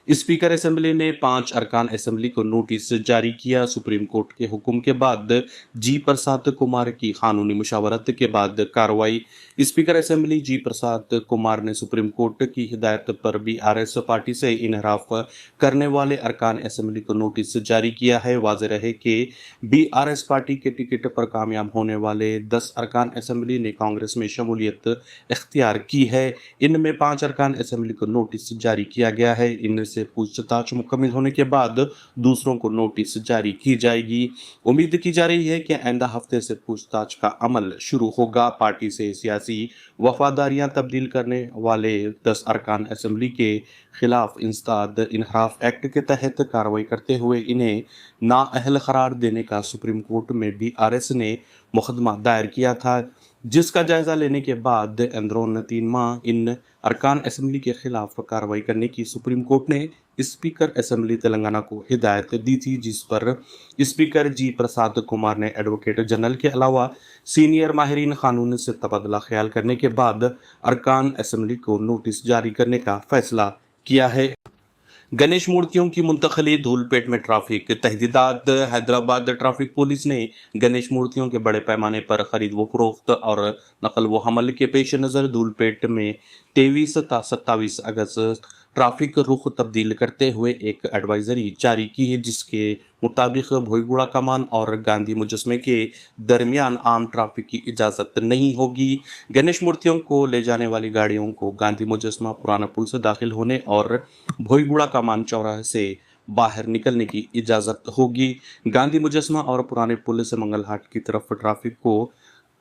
Speaker assembly ने 5 अरकान assembly को नोटिस जारी किया। सुप्रीम कोर्ट के हुक्म के बाद जी प्रसाद कुमार की कानूनी मुशावरत के बाद कार्रवाई। स्पीकर असेंबली जी प्रसाद कुमार ने सुप्रीम कोर्ट की हिदायत पर बीआरएस पार्टी से इनहराफ करने वाले अरकान असेंबली को नोटिस जारी किया है। वाज़ेह रहे कि बीआरएस पार्टी के टिकट पर कामयाब होने वाले 10 अरकान असेंबली ने कांग्रेस में शमूलियत इख्तियार की है। इनमें 5 अरकान असेंबली को नोटिस जारी किया गया है। इनमें से पूछताछ मुकम्मल होने के बाद दूसरों को नोटिस जारी की जाएगी। उम्मीद की जा रही है कि आइंदा हफ्ते से पूछताछ का अमल शुरू होगा। पार्टी से सियासी वफादारियां तब्दील करने वाले 10 अरकान असेंबली के खिलाफ इंसदाद इनहराफ एक्ट के तहत कार्रवाई करते हुए इन्हें नाअहल करार देने का सुप्रीम कोर्ट में बीआरएस ने मुकदमा दायर किया था, जिसका जायजा लेने के बाद अंदरून 3 माह इन अरकान असेंबली के खिलाफ कार्रवाई करने की सुप्रीम कोर्ट ने स्पीकर असेंबली तेलंगाना को हिदायत दी थी, जिस पर स्पीकर जी प्रसाद कुमार ने एडवोकेट जनरल के अलावा सीनियर माहिरीन कानून से तबादला ख्याल करने के बाद अरकान असेंबली को नोटिस जारी करने का फैसला किया है। गणेश मूर्तियों की मुंतकली, धूलपेट में ट्रैफिक तहदीदात। हैदराबाद ट्रैफिक पुलिस ने गणेश मूर्तियों के बड़े पैमाने पर खरीद व फरोख्त और नकल व हमल के पेश नज़र धूलपेट में 23 ता 27 अगस्त ट्रैफिक रुख तब्दील करते हुए एक एडवाइजरी जारी की है, जिसके मुताबिक भोईगुड़ा कमान और गांधी मुजस्मे के दरमियान आम ट्रैफिक की इजाज़त नहीं होगी। गणेश मूर्तियों को ले जाने वाली गाड़ियों को गांधी मुजस्मा पुराना पुल से दाखिल होने और भोईगुड़ा कमान चौराहे से बाहर निकलने की इजाज़त होगी। गांधी मुजस्मा और पुराने पुल से मंगलहाट की तरफ ट्रैफिक को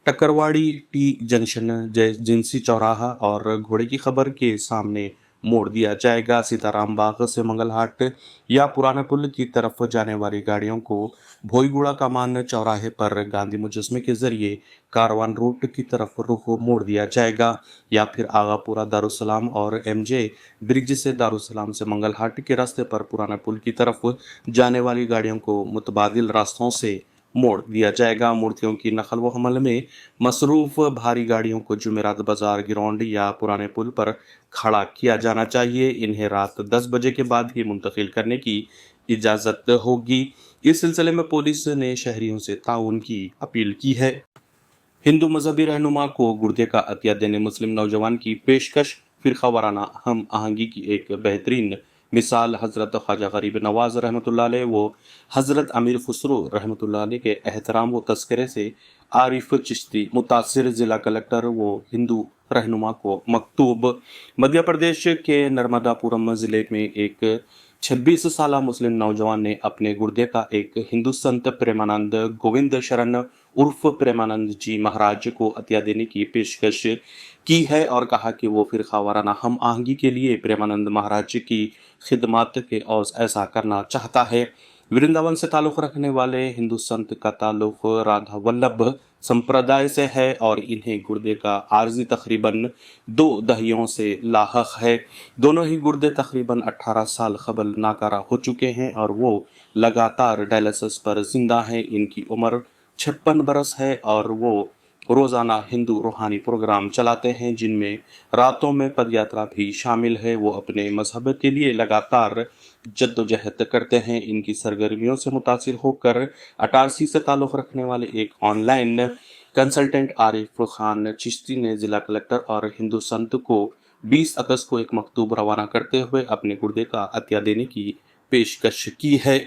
टकरवाड़ी टी जंक्शन जिंसी चौराहा और घोड़े की खबर के सामने मोड़ दिया जाएगा। सीताराम बाग से मंगलहाट या पुराना पुल की तरफ जाने वाली गाड़ियों को भोईगुड़ा कमान चौराहे पर गांधी मुजस्मे के जरिए कारवान रूट की तरफ रुख मोड़ दिया जाएगा, या फिर आगापुरा दारुसलाम और एमजे ब्रिज से दारुसलाम से मंगलहाट के रास्ते पर पुराना पुल की तरफ जाने वाली गाड़ियों को मुतबादिल रास्तों से मोड़ दिया जाएगा। मूर्तियों की नकल व हमल में मसरूफ भारी गाड़ियों को जुमेरात बाजार, गिरौंड या पुराने पुल पर खड़ा किया जाना चाहिए। इन्हें रात 10 बजे के बाद ही मुंतकिल करने की इजाज़त होगी। इस सिलसिले में पुलिस ने शहरियों से ताउन की अपील की है। हिंदू मजहबी रहनुमा को गुर्दे का अतिया देने मुस्लिम नौजवान की पेशकश, फिरका वाराना हम आहंगी की एक बेहतरीन मिसाल हज़रत ख्वाजा गरीब नवाज रहमतुल्लाह अलैह व हज़रत अमीर खुसरो रहमतुल्लाह अलैह के एहतराम व तस्करे से आरिफ चिश्ती मुतासिर ज़िला कलेक्टर व हिंदू रहनुमा को मकतूब। मध्य प्रदेश के नर्मदापुरम ज़िले में एक 26 साला मुस्लिम नौजवान ने अपने गुर्दे का एक हिंदू संत प्रेमानंद गोविंद शरण उर्फ प्रेमानंद जी महाराज को अतिया देने की पेशकश की है और कहा कि वो फिरका वाराना हम आहंगी के लिए प्रेमानंद महाराज की खिदमत के औज ऐसा करना चाहता है। वृंदावन से ताल्लुक़ रखने वाले हिंदू संत का ताल्लुक़ राधा वल्लभ संप्रदाय से है और इन्हें गुर्दे का आर्जी तकरीबन 2 दहाइयों से लाहक है। दोनों ही गुर्दे तकरीबन 18 साल कबल नाकारा हो चुके हैं और वो लगातार डायलिसिस पर जिंदा हैं। इनकी उम्र 56 बरस है और वो रोज़ाना हिंदू रूहानी प्रोग्राम चलाते हैं, जिनमें रातों में पदयात्रा भी शामिल है। वो अपने मजहब के लिए लगातार जद्दोजहद करते हैं। इनकी सरगर्मियों से मुतासिर होकर अटारसी से ताल्लुक़ रखने वाले एक ऑनलाइन कंसल्टेंट आरिफ खान चिश्ती ने ज़िला कलेक्टर और हिंदू संत को 20 अगस्त को एक मकतूब रवाना करते हुए अपने गुर्दे का अतिया देने की पेशकश की है।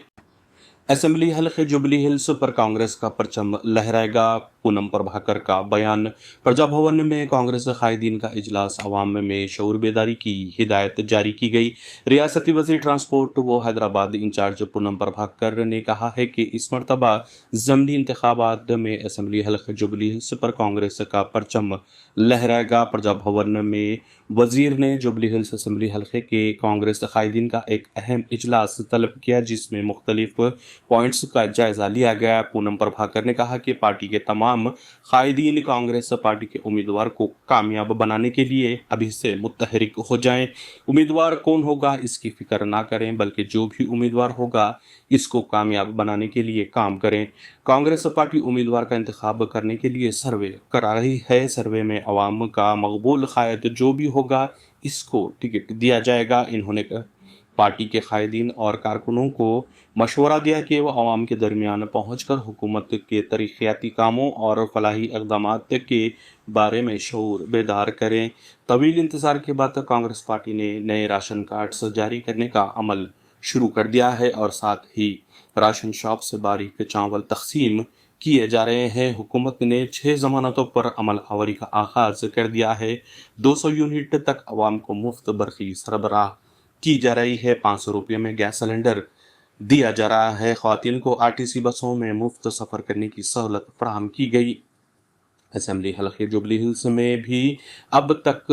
असेंबली हल्के जुबली हिल्स पर कांग्रेस का परचम लहराएगा, पूनम प्रभाकर का बयान। प्रजा भवन में कांग्रेस कायदीन का इजलास, अवाम में शऊर बेदारी की हिदायत जारी की गई। रियासती वज़ीर ट्रांसपोर्ट व हैदराबाद इंचार्ज पूनम प्रभाकर ने कहा है कि इस मरतबा ज़मनी इंतखाबात में असेंबली हल्के जुबली हिल्स पर कांग्रेस का परचम लहराएगा। प्रजा भवन में वजीर ने जुबली हिल्स असेंबली हल्के के कांग्रेस कायदीन का एक अहम इजलास तलब किया, जिसमें मुख्तलिफ पॉइंट्स का जायजा लिया गया। पूनम प्रभाकर ने कहा कि पार्टी के तमाम कायदीन कांग्रेस पार्टी के उम्मीदवार को कामयाब बनाने के लिए अभी से मुतहरिक हो जाएं। उम्मीदवार कौन होगा इसकी फिक्र ना करें, बल्कि जो भी उम्मीदवार होगा इसको कामयाब बनाने के लिए काम करें। कांग्रेस पार्टी उम्मीदवार का इंतखाब करने के लिए सर्वे करा रही है। सर्वे में अवाम का मकबूल कायद जो भी होगा इसको टिकट दिया जाएगा। इन्होंने पार्टी के कायदीन और कारकुनों को मशवरा दिया कि वो आवाम के दरमियान पहुंचकर हुकूमत के तरक्याती कामों और फलाही इक़दामात के बारे में शऊर बेदार करें। तवील इंतज़ार के बाद कांग्रेस पार्टी ने नए राशन कार्ड्स जारी करने का अमल शुरू कर दिया है और साथ ही राशन शॉप से बारीक चावल तकसीम किए जा रहे हैं। हुकूमत ने 6 जमानतों पर अमल आवरी का आगाज कर दिया है। 200 यूनिट तक अवाम को मुफ्त बरक़ी सरबराह की जा रही है। 500 रुपये में गैस सिलेंडर दिया जा रहा है। ख़वातीन को आरटीसी बसों में मुफ्त सफ़र करने की सहूलत फराहम की गई। असेंबली हलके जुबली हिल्स में भी अब तक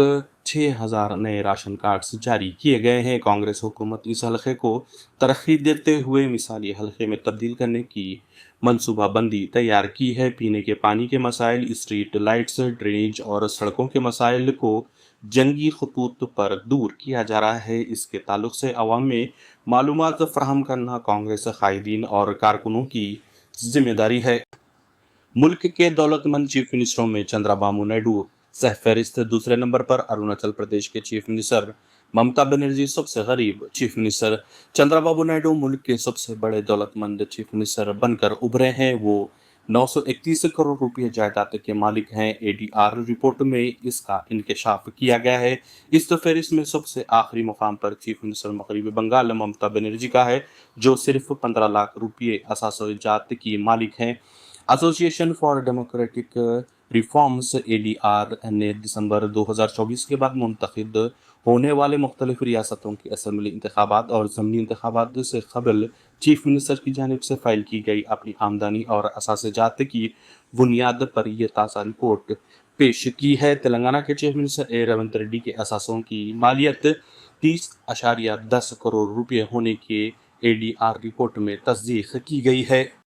6000 नए राशन कार्ड्स जारी किए गए हैं। कांग्रेस हुकूमत इस हलके को तरक्की देते हुए मिसाली हलके में तब्दील करने की मनसूबाबंदी तैयार की है। पीने के पानी के मसाइल, स्ट्रीट लाइट्स, ड्रेनेज और सड़कों के मसाइल को जंगी खतूत पर दूर किया जा रहा है। इसके ताल्लुक से अवाम में मालूमात फराहम करना कांग्रेस कायदीन और कारकुनों की जिम्मेदारी है। मुल्क के दौलतमंद चीफ मिनिस्टरों में चंद्रबाबू नायडू सहफहरिस्त दूसरे नंबर पर। अरुणाचल प्रदेश के चीफ मिनिस्टर ममता बनर्जी सबसे गरीब चीफ मिनिस्टर। चंद्रबाबू नायडू मुल्क के सबसे बड़े दौलतमंद चीफ मिनिस्टर बनकर उभरे हैं। वो 931 करोड़ रुपए जायदाद के मालिक हैं। एडीआर रिपोर्ट में इसका इंकशाफ किया गया है। इस फहरिस्त में सबसे आखिरी मुकाम पर चीफ मिनिस्टर मगरबी बंगाल ममता बनर्जी का है, जो सिर्फ 15 लाख रुपये असासोजात की मालिक हैं। Association for democratic reforms ADR ने दिसंबर 2024 के बाद मुंतखब होने वाले मुख्तलिफ रियासतों की असम्बली इंतखाबात और ज़मीनी इंतखाबात से कबल चीफ मिनिस्टर की जानिब से फाइल की गई अपनी आमदनी और असासोजात की बुनियाद पर यह ताज़ा रिपोर्ट पेश की है। तेलंगाना के चीफ मिनिस्टर रेवंत रेड्डी के असासों की मालियत 30.10 करोड़ रुपये होने के एडीआर रिपोर्ट में तस्दीक की गई है।